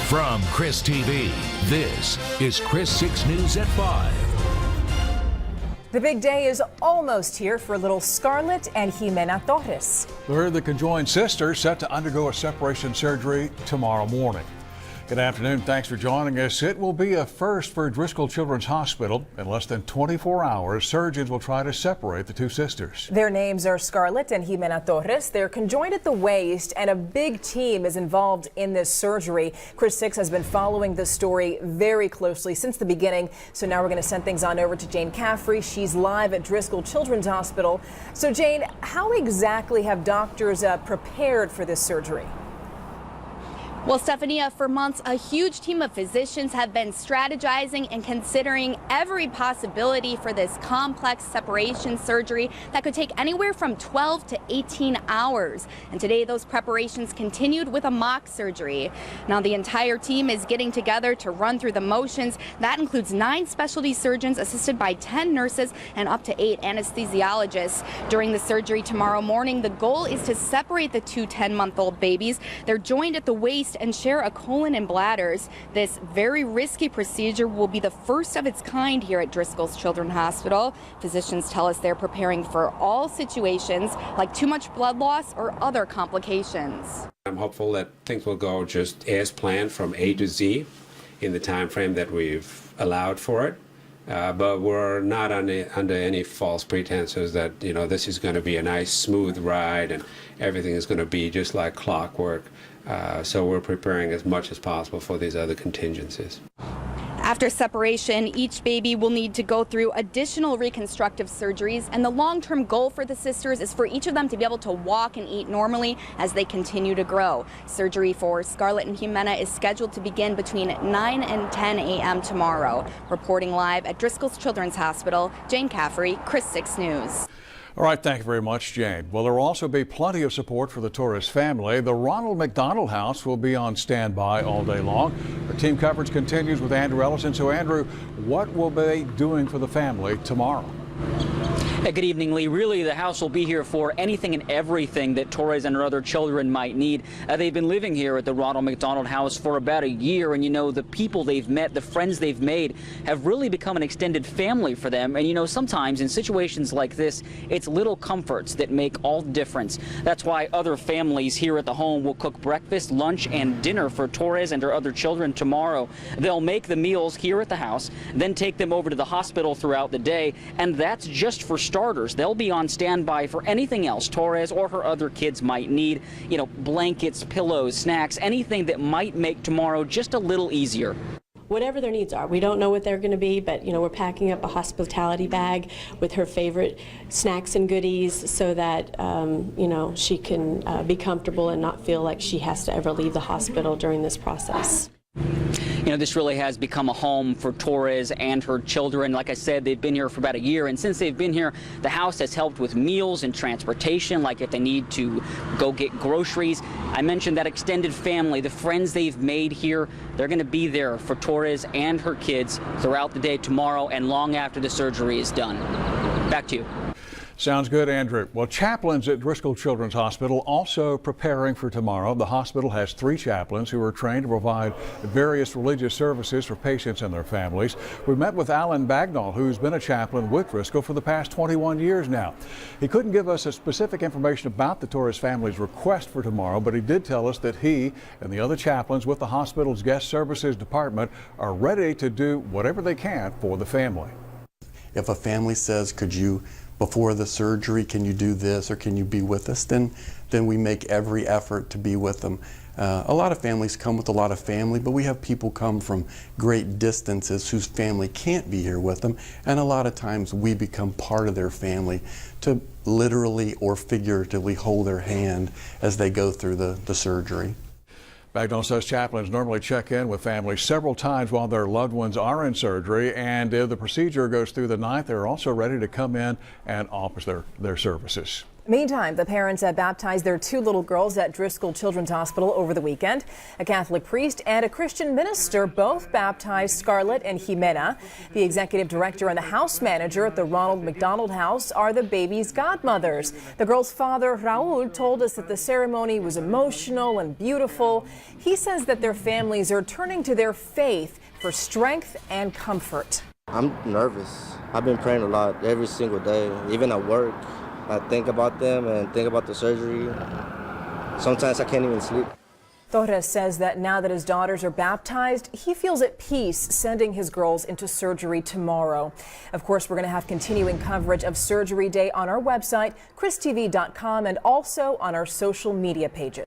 From KRIS TV, this is KRIS6 News at 5. The big day is almost here for little Scarlett and Jimena Torres. They're the conjoined sisters set to undergo a separation surgery tomorrow morning. Good afternoon. Thanks for joining us. It will be a first for Driscoll Children's Hospital. In less than 24 hours, surgeons will try to separate the two sisters. Their names are Scarlett and Jimena Torres. They're conjoined at the waist, and a big team is involved in this surgery. KRIS6 has been following this story very closely since the beginning. So now we're going to send things on over to Jane Caffrey. She's live at Driscoll Children's Hospital. So Jane, how exactly have doctors prepared for this surgery? Well, Stephania, for months, a huge team of physicians have been strategizing and considering every possibility for this complex separation surgery that could take anywhere from 12 to 18 hours. And today, those preparations continued with a mock surgery. Now, the entire team is getting together to run through the motions. That includes 9 specialty surgeons assisted by 10 nurses and up to 8 anesthesiologists. During the surgery tomorrow morning, the goal is to separate the two 10-month-old babies. They're joined at the waist and share a colon and bladders. This very risky procedure will be the first of its kind here at Driscoll's Children's Hospital. Physicians tell us they're preparing for all situations like too much blood loss or other complications. I'm hopeful that things will go just as planned from A to Z in the time frame that we've allowed for it. But we're not under any false pretenses that, this is going to be a nice smooth ride and everything is going to be just like clockwork. So we're preparing as much as possible for these other contingencies. After separation, each baby will need to go through additional reconstructive surgeries, and the long-term goal for the sisters is for each of them to be able to walk and eat normally as they continue to grow. Surgery for Scarlett and Jimena is scheduled to begin between 9 and 10 a.m. tomorrow. Reporting live at Driscoll's Children's Hospital, Jane Caffrey, KRIS6 News. All right, thank you very much, Jane. Well, there will also be plenty of support for the Torres family. The Ronald McDonald House will be on standby all day long. Our team coverage continues with Andrew Ellison. So, Andrew, what will they be doing for the family tomorrow? Good evening, Lee. Really, the house will be here for anything and everything that Torres and her other children might need. They've been living here at the Ronald McDonald House for about a year, and the people they've met, the friends they've made, have really become an extended family for them. And sometimes in situations like this, it's little comforts that make all the difference. That's why other families here at the home will cook breakfast, lunch, and dinner for Torres and her other children tomorrow. They'll make the meals here at the house, then take them over to the hospital throughout the day, and that's just for starters. They'll be on standby for anything else Torres or her other kids might need. Blankets, pillows, snacks, anything that might make tomorrow just a little easier. Whatever their needs are. We don't know what they're going to be, but we're packing up a hospitality bag with her favorite snacks and goodies so that she can be comfortable and not feel like she has to ever leave the hospital during this process. This really has become a home for Torres and her children. Like I said, they've been here for about a year, and since they've been here, the house has helped with meals and transportation, like if they need to go get groceries. I mentioned that extended family, the friends they've made here, they're going to be there for Torres and her kids throughout the day tomorrow and long after the surgery is done. Back to you. Sounds good, Andrew. Well, chaplains at Driscoll Children's Hospital also preparing for tomorrow. The hospital has 3 chaplains who are trained to provide various religious services for patients and their families. We met with Alan Bagnall, who's been a chaplain with Driscoll for the past 21 years now. He couldn't give us a specific information about the Torres family's request for tomorrow, but he did tell us that he and the other chaplains with the hospital's guest services department are ready to do whatever they can for the family. If a family says, could you, before the surgery, can you do this or can you be with us, then we make every effort to be with them. A lot of families come with a lot of family, but we have people come from great distances whose family can't be here with them, and a lot of times we become part of their family to literally or figuratively hold their hand as they go through the surgery. Bagnall says chaplains normally check in with families several times while their loved ones are in surgery, and if the procedure goes through the night, they're also ready to come in and offer their services. Meantime, the parents baptized their two little girls at Driscoll Children's Hospital over the weekend. A Catholic priest and a Christian minister both baptized Scarlett and Jimena. The executive director and the house manager at the Ronald McDonald House are the baby's godmothers. The girls' father, Raul, told us that the ceremony was emotional and beautiful. He says that their families are turning to their faith for strength and comfort. I'm nervous. I've been praying a lot every single day, even at work. I think about them and think about the surgery. Sometimes I can't even sleep. Torres says that now that his daughters are baptized, he feels at peace sending his girls into surgery tomorrow. Of course, we're going to have continuing coverage of Surgery Day on our website, KRISTV.com, and also on our social media pages.